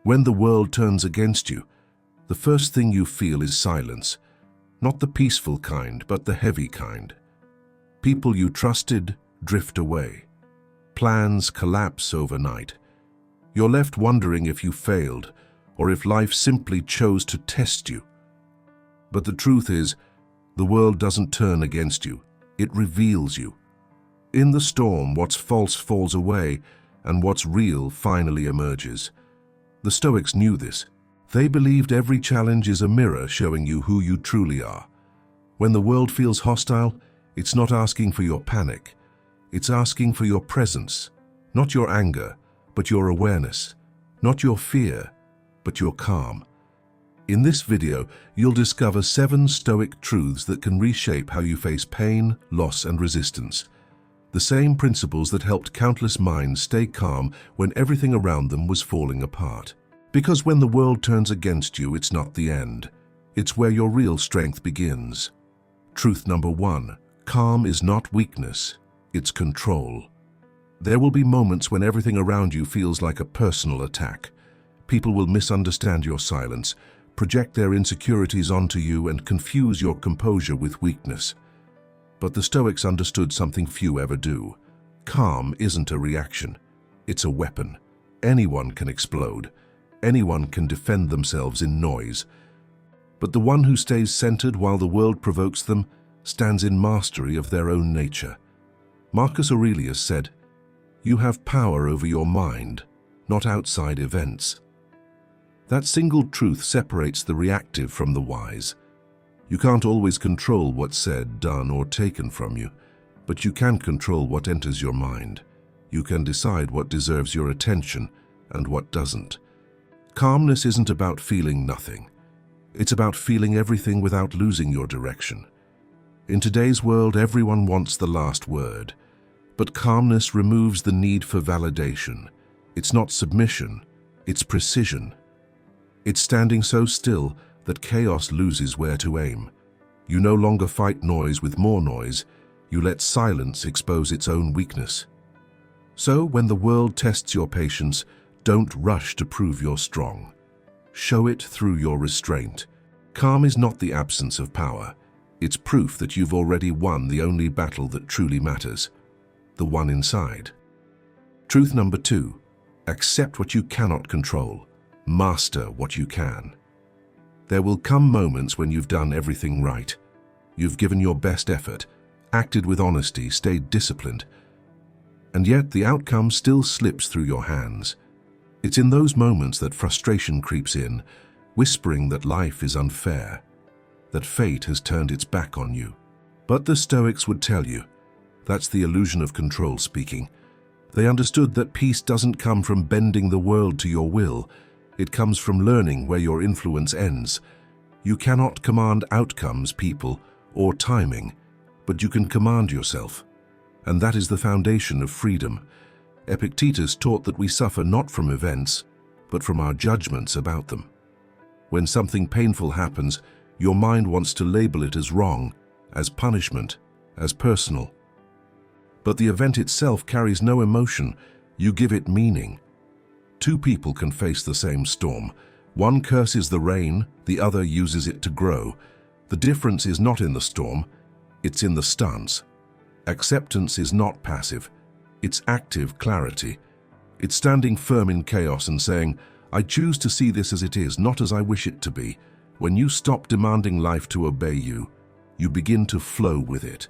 When the world turns against you, the first thing you feel is silence, not the peaceful kind, but the heavy kind. People you trusted drift away. Plans collapse overnight. You're left wondering if you failed, or if life simply chose to test you. But the truth is, the world doesn't turn against you, it reveals you. In the storm, what's false falls away, and what's real finally emerges. The Stoics knew this. They believed every challenge is a mirror showing you who you truly are. When the world feels hostile, it's not asking for your panic. It's asking for your presence, not your anger, but your awareness, not your fear, but your calm. In this video, you'll discover 7 Stoic truths that can reshape how you face pain, loss, and resistance. The same principles that helped countless minds stay calm when everything around them was falling apart. Because when the world turns against you, it's not the end. It's where your real strength begins. Truth number 1. Calm is not weakness, it's control. There will be moments when everything around you feels like a personal attack. People will misunderstand your silence, project their insecurities onto you, and confuse your composure with weakness. But the Stoics understood something few ever do. Calm isn't a reaction, it's a weapon. Anyone can explode. Anyone can defend themselves in noise. But the one who stays centered while the world provokes them stands in mastery of their own nature. Marcus Aurelius said, "You have power over your mind, not outside events." That single truth separates the reactive from the wise. You can't always control what's said, done, or taken from you, but you can control what enters your mind. You can decide what deserves your attention and what doesn't. Calmness isn't about feeling nothing. It's about feeling everything without losing your direction. In today's world, everyone wants the last word. But calmness removes the need for validation. It's not submission, it's precision. It's standing so still that chaos loses where to aim. You no longer fight noise with more noise, you let silence expose its own weakness. So when the world tests your patience, don't rush to prove you're strong. Show it through your restraint. Calm is not the absence of power. It's proof that you've already won the only battle that truly matters, the one inside. Truth number 2. Accept what you cannot control. Master what you can. There will come moments when you've done everything right. You've given your best effort, acted with honesty, stayed disciplined, and yet the outcome still slips through your hands. It's in those moments that frustration creeps in, whispering that life is unfair, that fate has turned its back on you. But the Stoics would tell you, that's the illusion of control speaking. They understood that peace doesn't come from bending the world to your will. It comes from learning where your influence ends. You cannot command outcomes, people, or timing, but you can command yourself. And that is the foundation of freedom. Epictetus taught that we suffer not from events, but from our judgments about them. When something painful happens, your mind wants to label it as wrong, as punishment, as personal. But the event itself carries no emotion, you give it meaning. 2 people can face the same storm. One curses the rain, the other uses it to grow. The difference is not in the storm, it's in the stance. Acceptance is not passive, it's active clarity. It's standing firm in chaos and saying, I choose to see this as it is, not as I wish it to be. When you stop demanding life to obey you, you begin to flow with it.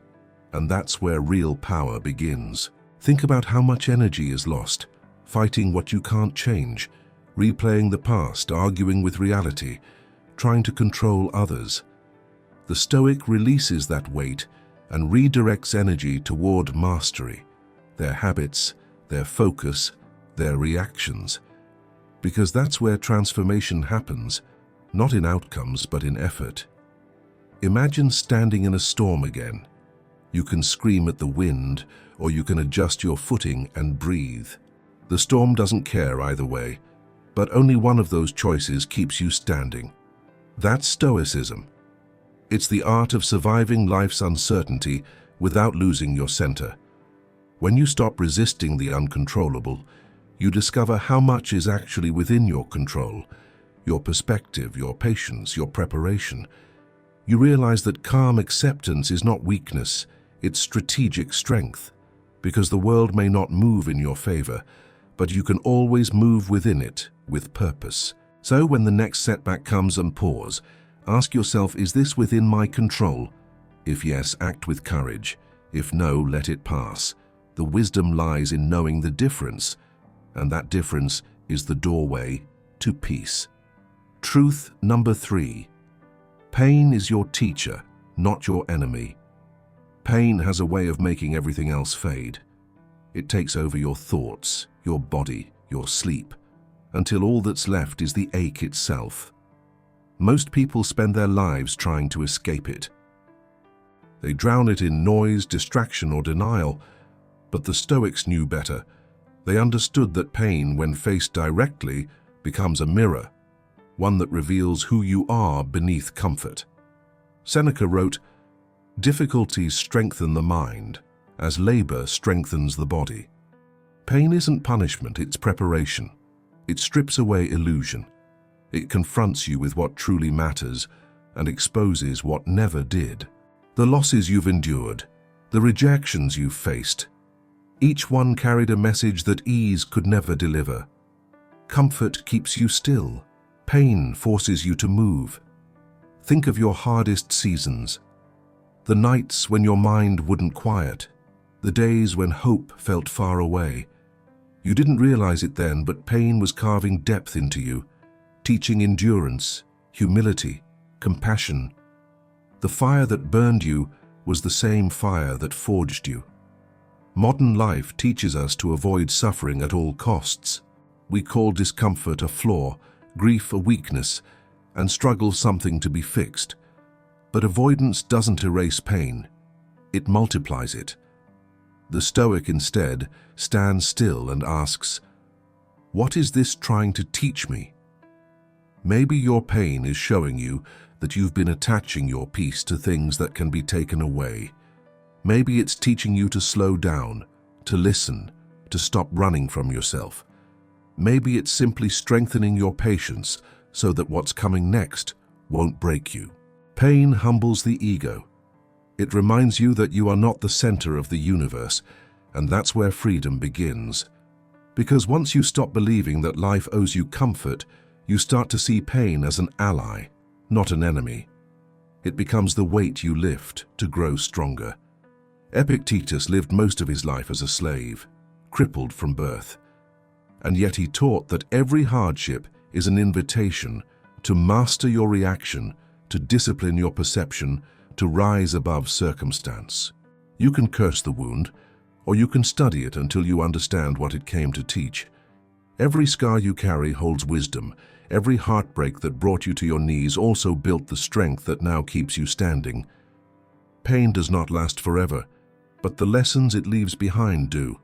And that's where real power begins. Think about how much energy is lost, fighting what you can't change, replaying the past, arguing with reality, trying to control others. The Stoic releases that weight and redirects energy toward mastery, their habits, their focus, their reactions. Because that's where transformation happens, not in outcomes but in effort. Imagine standing in a storm again. You can scream at the wind, or you can adjust your footing and breathe. The storm doesn't care either way, but only one of those choices keeps you standing. That's Stoicism. It's the art of surviving life's uncertainty without losing your center. When you stop resisting the uncontrollable, You discover how much is actually within your control, your perspective, your patience, your preparation. You realize that calm acceptance is not weakness, it's strategic strength, because the world may not move in your favor, but you can always move within it with purpose. So when the next setback comes, and pause, ask yourself, is this within my control? If yes, act with courage. If no, let it pass. The wisdom lies in knowing the difference, and that difference is the doorway to peace. Truth number 3. Pain is your teacher, not your enemy. Pain has a way of making everything else fade. It takes over your thoughts, your body, your sleep, until all that's left is the ache itself. Most people spend their lives trying to escape it. They drown it in noise, distraction, or denial, but the Stoics knew better. They understood that pain, when faced directly, becomes a mirror, one that reveals who you are beneath comfort. Seneca wrote, "Difficulties strengthen the mind, as labor strengthens the body." Pain isn't punishment, it's preparation. It strips away illusion. It confronts you with what truly matters and exposes what never did. The losses you've endured, the rejections you've faced, each one carried a message that ease could never deliver. Comfort keeps you still. Pain forces you to move. Think of your hardest seasons. The nights when your mind wouldn't quiet. The days when hope felt far away. You didn't realize it then, but pain was carving depth into you, teaching endurance, humility, compassion. The fire that burned you was the same fire that forged you. Modern life teaches us to avoid suffering at all costs. We call discomfort a flaw, grief a weakness, and struggle something to be fixed. But avoidance doesn't erase pain. It multiplies it. The Stoic instead stands still and asks, "What is this trying to teach me?" Maybe your pain is showing you that you've been attaching your peace to things that can be taken away. Maybe it's teaching you to slow down, to listen, to stop running from yourself. Maybe it's simply strengthening your patience so that what's coming next won't break you. Pain humbles the ego. It reminds you that you are not the center of the universe, and that's where freedom begins. Because once you stop believing that life owes you comfort, you start to see pain as an ally, not an enemy. It becomes the weight you lift to grow stronger. Epictetus lived most of his life as a slave, crippled from birth. And yet he taught that every hardship is an invitation to master your reaction, to discipline your perception, to rise above circumstance. You can curse the wound, or you can study it until you understand what it came to teach. Every scar you carry holds wisdom. Every heartbreak that brought you to your knees also built the strength that now keeps you standing. Pain does not last forever, but the lessons it leaves behind do.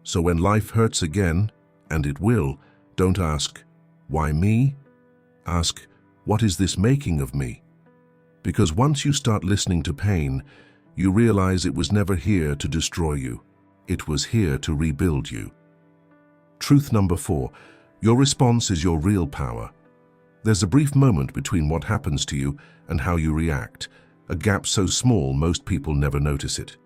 So when life hurts again, and it will, don't ask, "Why me?" Ask, "What is this making of me?" Because once you start listening to pain, you realize it was never here to destroy you. It was here to rebuild you. Truth number 4, your response is your real power. There's a brief moment between what happens to you and how you react, a gap so small most people never notice it.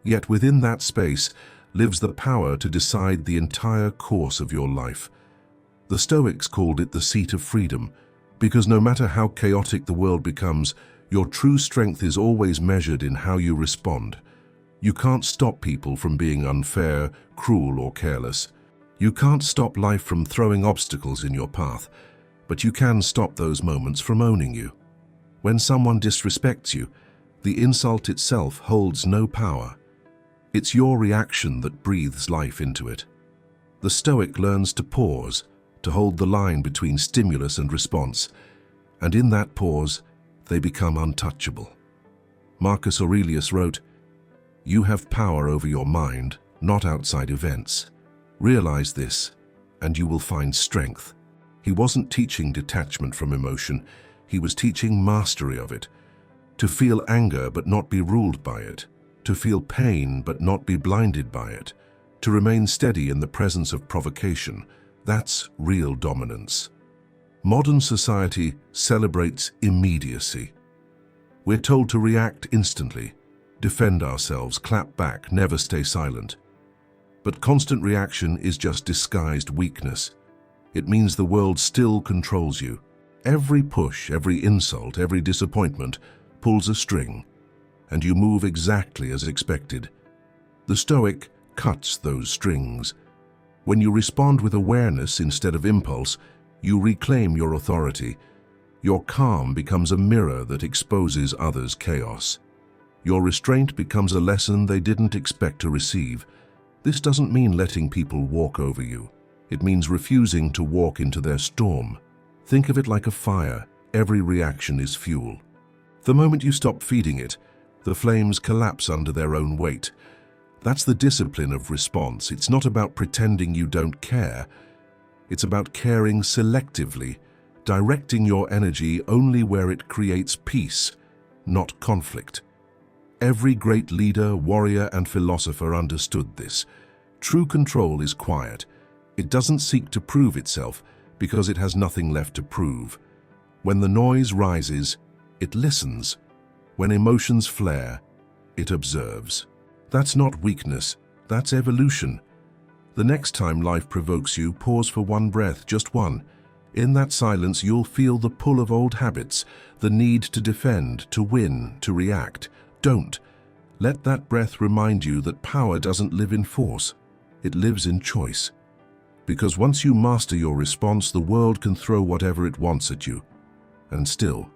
Yet within that space lives the power to decide the entire course of your life. The Stoics called it the seat of freedom, because no matter how chaotic the world becomes, your true strength is always measured in how you respond. You can't stop people from being unfair, cruel, or careless. You can't stop life from throwing obstacles in your path, but you can stop those moments from owning you. When someone disrespects you, the insult itself holds no power. It's your reaction that breathes life into it. The Stoic learns to pause, to hold the line between stimulus and response, and in that pause, they become untouchable. Marcus Aurelius wrote, "You have power over your mind, not outside events. Realize this, and you will find strength." He wasn't teaching detachment from emotion, he was teaching mastery of it. To feel anger but not be ruled by it. To feel pain but not be blinded by it. To remain steady in the presence of provocation, that's real dominance. Modern society celebrates immediacy. We're told to react instantly, defend ourselves, clap back, never stay silent. But constant reaction is just disguised weakness. It means the world still controls you. Every push, every insult, every disappointment pulls a string, and you move exactly as expected. The Stoic cuts those strings. When you respond with awareness instead of impulse, you reclaim your authority. Your calm becomes a mirror that exposes others' chaos. Your restraint becomes a lesson they didn't expect to receive. This doesn't mean letting people walk over you. It means refusing to walk into their storm. Think of it like a fire. Every reaction is fuel. The moment you stop feeding it, the flames collapse under their own weight. That's the discipline of response. It's not about pretending you don't care. It's about caring selectively, directing your energy only where it creates peace, not conflict. Every great leader, warrior, and philosopher understood this. True control is quiet. It doesn't seek to prove itself because it has nothing left to prove. When the noise rises, it listens. When emotions flare, it observes. That's not weakness, that's evolution. The next time life provokes you, pause for one breath, just one. In that silence, you'll feel the pull of old habits, the need to defend, to win, to react. Don't. Let that breath remind you that power doesn't live in force. It lives in choice. Because once you master your response, the world can throw whatever it wants at you. And still,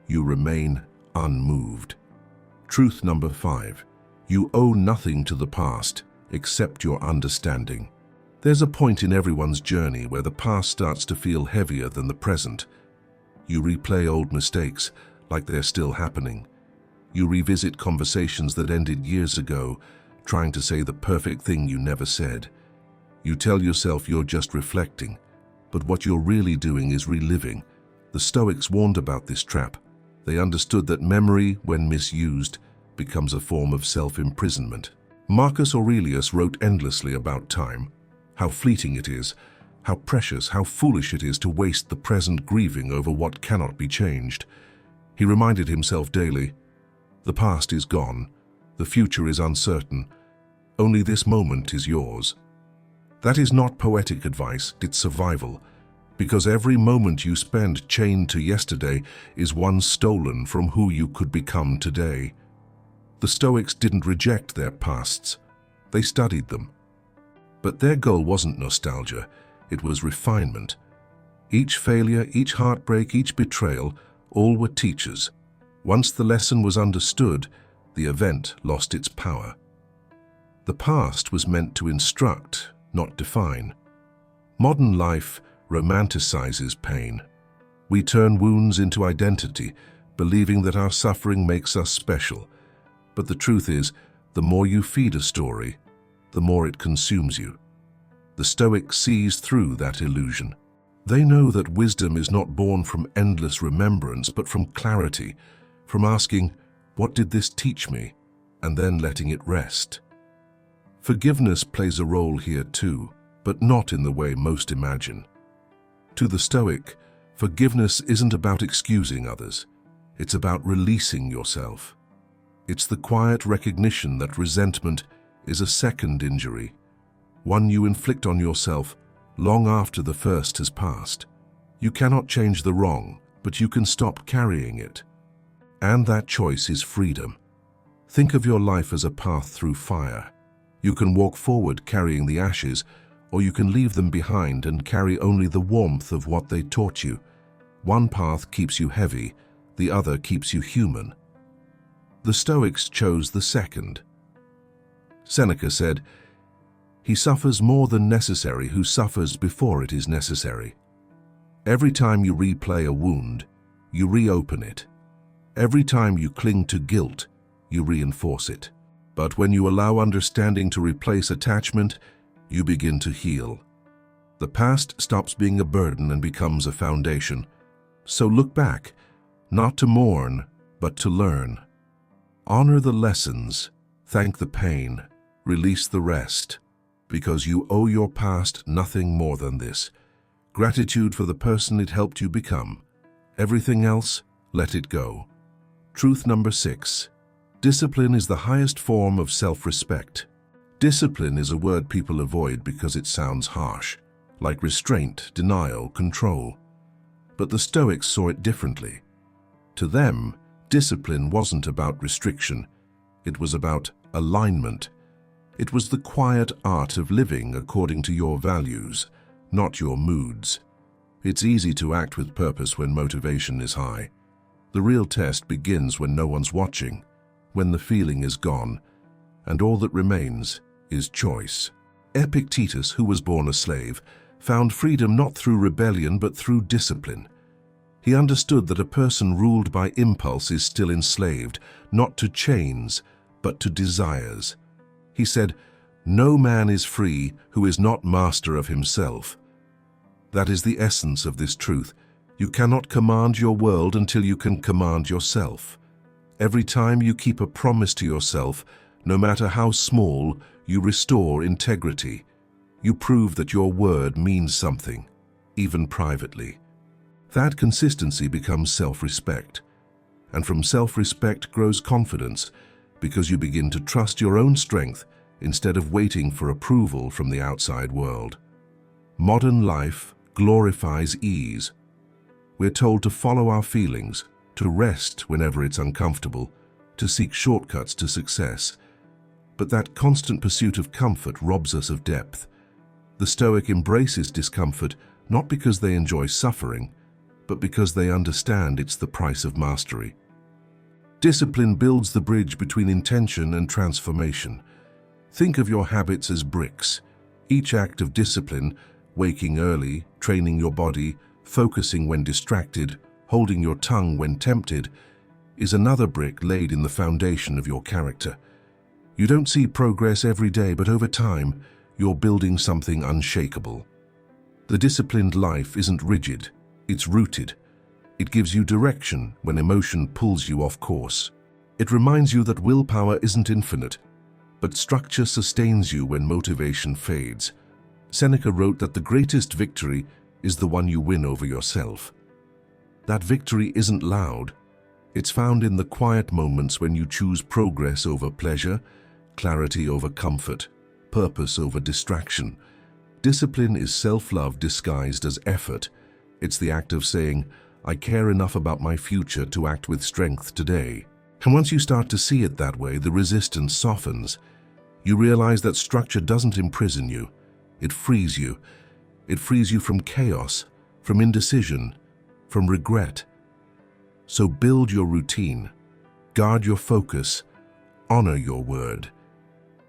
you remain unmoved. Truth number 5. You owe nothing to the past except your understanding. There's a point in everyone's journey where the past starts to feel heavier than the present. You replay old mistakes like they're still happening. You revisit conversations that ended years ago, trying to say the perfect thing you never said. You tell yourself you're just reflecting, but what you're really doing is reliving. The Stoics warned about this trap. They understood that memory, when misused, becomes a form of self-imprisonment. Marcus Aurelius wrote endlessly about time, how fleeting it is, how precious, how foolish it is to waste the present grieving over what cannot be changed. He reminded himself daily, the past is gone, the future is uncertain, only this moment is yours. That is not poetic advice, it's survival, because every moment you spend chained to yesterday is one stolen from who you could become today. The Stoics didn't reject their pasts, they studied them. But their goal wasn't nostalgia, it was refinement. Each failure, each heartbreak, each betrayal, all were teachers. Once the lesson was understood, the event lost its power. The past was meant to instruct, not define. Modern life romanticizes pain. We turn wounds into identity, believing that our suffering makes us special. But the truth is, the more you feed a story, the more it consumes you. The Stoics sees through that illusion. They know that wisdom is not born from endless remembrance, but from clarity, from asking, what did this teach me? And then letting it rest. Forgiveness plays a role here too, but not in the way most imagine. To the Stoic, forgiveness isn't about excusing others. It's about releasing yourself. It's the quiet recognition that resentment is a second injury, one you inflict on yourself long after the first has passed. You cannot change the wrong, but you can stop carrying it. And that choice is freedom. Think of your life as a path through fire. You can walk forward carrying the ashes, or you can leave them behind and carry only the warmth of what they taught you. One path keeps you heavy, the other keeps you human. The Stoics chose the second. Seneca said, "He suffers more than necessary who suffers before it is necessary." Every time you replay a wound, you reopen it. Every time you cling to guilt, you reinforce it. But when you allow understanding to replace attachment, you begin to heal. The past stops being a burden and becomes a foundation. So look back, not to mourn, but to learn. Honor the lessons, thank the pain, release the rest, because you owe your past nothing more than this. Gratitude for the person it helped you become. Everything else, let it go. Truth number 6. Discipline is the highest form of self-respect. Discipline is a word people avoid because it sounds harsh, like restraint, denial, control. But the Stoics saw it differently. To them, discipline wasn't about restriction. It was about alignment. It was the quiet art of living according to your values, not your moods. It's easy to act with purpose when motivation is high. The real test begins when no one's watching, when the feeling is gone, and all that remains is choice. Epictetus, who was born a slave, found freedom not through rebellion but through discipline. He understood that a person ruled by impulse is still enslaved, not to chains, but to desires. He said, "No man is free who is not master of himself." That is the essence of this truth. You cannot command your world until you can command yourself. Every time you keep a promise to yourself, no matter how small, you restore integrity. You prove that your word means something, even privately. That consistency becomes self-respect. And from self-respect grows confidence, because you begin to trust your own strength instead of waiting for approval from the outside world. Modern life glorifies ease. We're told to follow our feelings, to rest whenever it's uncomfortable, to seek shortcuts to success. But that constant pursuit of comfort robs us of depth. The Stoic embraces discomfort not because they enjoy suffering, but because they understand it's the price of mastery. Discipline builds the bridge between intention and transformation. Think of your habits as bricks. Each act of discipline, waking early, training your body, focusing when distracted, holding your tongue when tempted, is another brick laid in the foundation of your character. You don't see progress every day, but over time, you're building something unshakable. The disciplined life isn't rigid, it's rooted. It gives you direction when emotion pulls you off course. It reminds you that willpower isn't infinite, but structure sustains you when motivation fades. Seneca wrote that the greatest victory is the one you win over yourself. That victory isn't loud. It's found in the quiet moments when you choose progress over pleasure, clarity over comfort, purpose over distraction. Discipline is self-love disguised as effort. It's the act of saying, "I care enough about my future to act with strength today." And once you start to see it that way, the resistance softens. You realize that structure doesn't imprison you. It frees you. It frees you from chaos, from indecision, from regret. So build your routine, guard your focus, honor your word.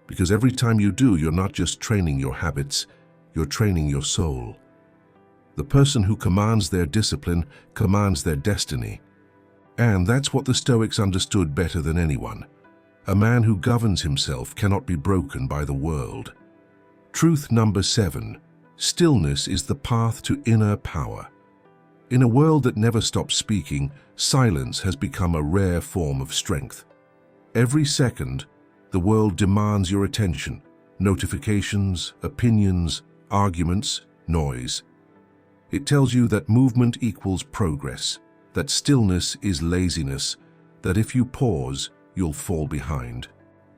Because every time you do, you're not just training your habits, you're training your soul. The person who commands their discipline commands their destiny. And that's what the Stoics understood better than anyone. A man who governs himself cannot be broken by the world. Truth number 7. Stillness is the path to inner power. In a world that never stops speaking, silence has become a rare form of strength. Every second, the world demands your attention. Notifications, opinions, arguments, noise. It tells you that movement equals progress, that stillness is laziness, that if you pause, you'll fall behind.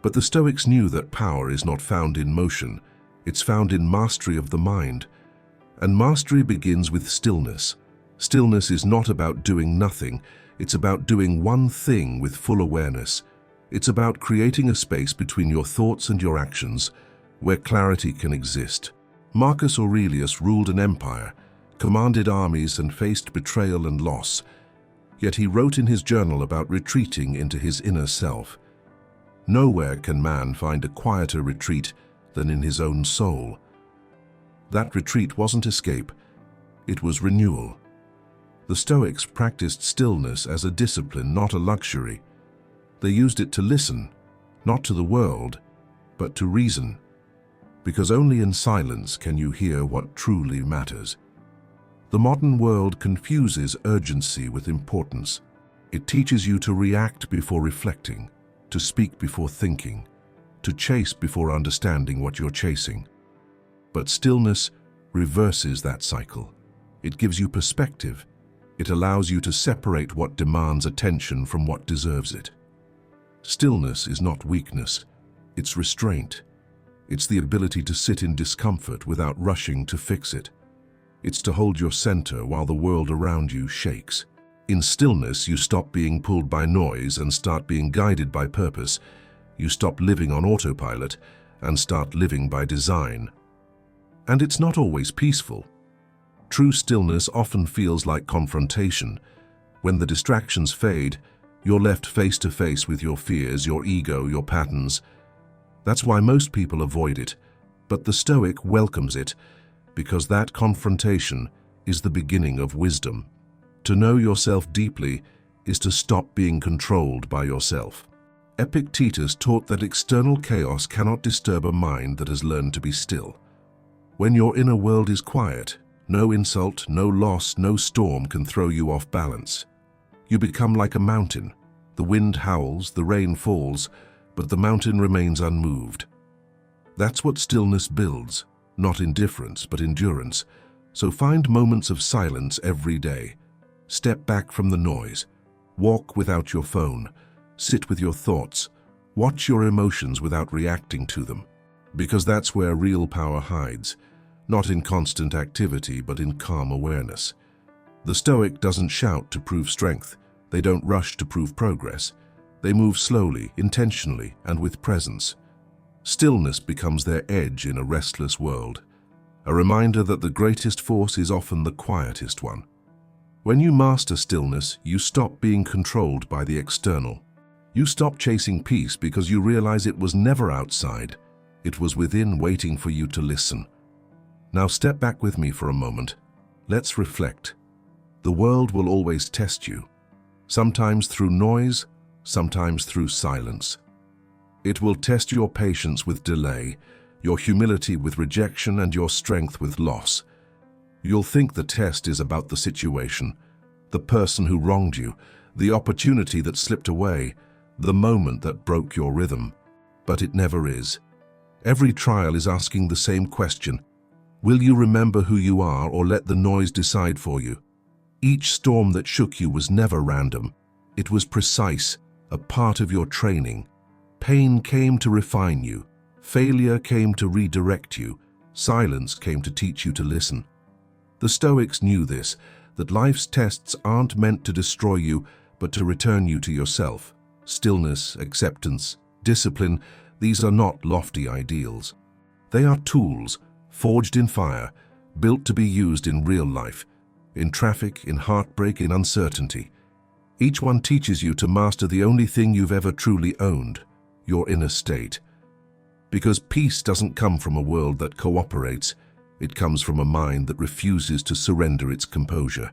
But the Stoics knew that power is not found in motion, it's found in mastery of the mind. And mastery begins with stillness. Stillness is not about doing nothing, it's about doing one thing with full awareness. It's about creating a space between your thoughts and your actions, where clarity can exist. Marcus Aurelius ruled an empire, commanded armies and faced betrayal and loss. Yet he wrote in his journal about retreating into his inner self. Nowhere can man find a quieter retreat than in his own soul. That retreat wasn't escape, it was renewal. The Stoics practiced stillness as a discipline, not a luxury. They used it to listen, not to the world, but to reason. Because only in silence can you hear what truly matters. The modern world confuses urgency with importance. It teaches you to react before reflecting, to speak before thinking, to chase before understanding what you're chasing. But stillness reverses that cycle. It gives you perspective. It allows you to separate what demands attention from what deserves it. Stillness is not weakness, it's restraint. It's the ability to sit in discomfort without rushing to fix it. It's to hold your center while the world around you shakes. In stillness, you stop being pulled by noise and start being guided by purpose. You stop living on autopilot and start living by design. And it's not always peaceful. True stillness often feels like confrontation. When the distractions fade, you're left face to face with your fears, your ego, your patterns. That's why most people avoid it, but the Stoic welcomes it, because that confrontation is the beginning of wisdom. To know yourself deeply is to stop being controlled by yourself. Epictetus taught that external chaos cannot disturb a mind that has learned to be still. When your inner world is quiet, no insult, no loss, no storm can throw you off balance. You become like a mountain. The wind howls, the rain falls, but the mountain remains unmoved. That's what stillness builds, not indifference, but endurance. So find moments of silence every day. Step back from the noise. Walk without your phone. Sit with your thoughts. Watch your emotions without reacting to them. Because that's where real power hides, not in constant activity, but in calm awareness. The Stoic doesn't shout to prove strength. They don't rush to prove progress. They move slowly, intentionally, and with presence. Stillness becomes their edge in a restless world, a reminder that the greatest force is often the quietest one. When you master stillness, you stop being controlled by the external. You stop chasing peace because you realize it was never outside. It was within, waiting for you to listen. Now step back with me for a moment. Let's reflect. The world will always test you, sometimes through noise, sometimes through silence. It will test your patience with delay, your humility with rejection, and your strength with loss. You'll think the test is about the situation, the person who wronged you, the opportunity that slipped away, the moment that broke your rhythm. But it never is. Every trial is asking the same question. Will you remember who you are or let the noise decide for you? Each storm that shook you was never random. It was precise, a part of your training. Pain came to refine you. Failure came to redirect you. Silence came to teach you to listen. The Stoics knew this, that life's tests aren't meant to destroy you, but to return you to yourself. Stillness, acceptance, discipline, these are not lofty ideals. They are tools, forged in fire, built to be used in real life, in traffic, in heartbreak, in uncertainty. Each one teaches you to master the only thing you've ever truly owned, your inner state. Because peace doesn't come from a world that cooperates, it comes from a mind that refuses to surrender its composure.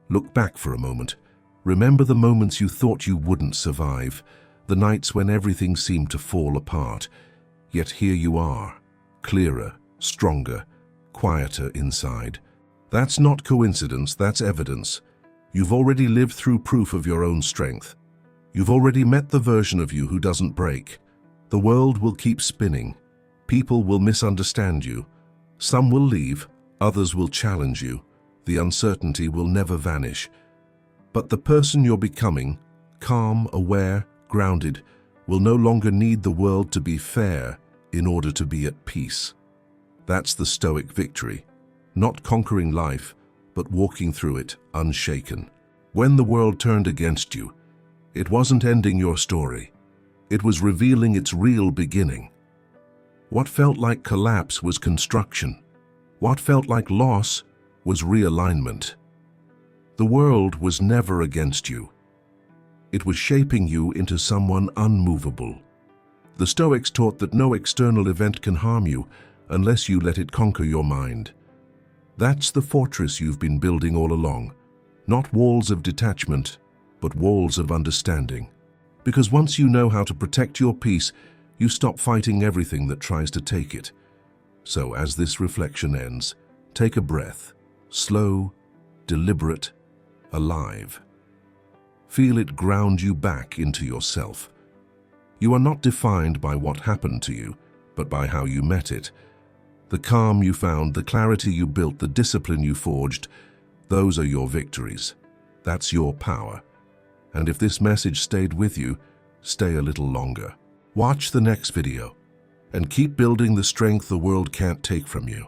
Look back for a moment. Remember the moments you thought you wouldn't survive, the nights when everything seemed to fall apart. Yet here you are, clearer, stronger, quieter inside. That's not coincidence, that's evidence. You've already lived through proof of your own strength. You've already met the version of you who doesn't break. The world will keep spinning. People will misunderstand you. Some will leave, others will challenge you. The uncertainty will never vanish. But the person you're becoming, calm, aware, grounded, will no longer need the world to be fair in order to be at peace. That's the Stoic victory. Not conquering life, but walking through it unshaken. When the world turned against you, it wasn't ending your story. It was revealing its real beginning. What felt like collapse was construction. What felt like loss was realignment. The world was never against you. It was shaping you into someone unmovable. The Stoics taught that no external event can harm you unless you let it conquer your mind. That's the fortress you've been building all along. Not walls of detachment, but walls of understanding. Because once you know how to protect your peace, you stop fighting everything that tries to take it. So as this reflection ends, take a breath, slow, deliberate, alive. Feel it ground you back into yourself. You are not defined by what happened to you, but by how you met it. The calm you found, the clarity you built, the discipline you forged, those are your victories. That's your power. And if this message stayed with you, stay a little longer. Watch the next video and keep building the strength the world can't take from you.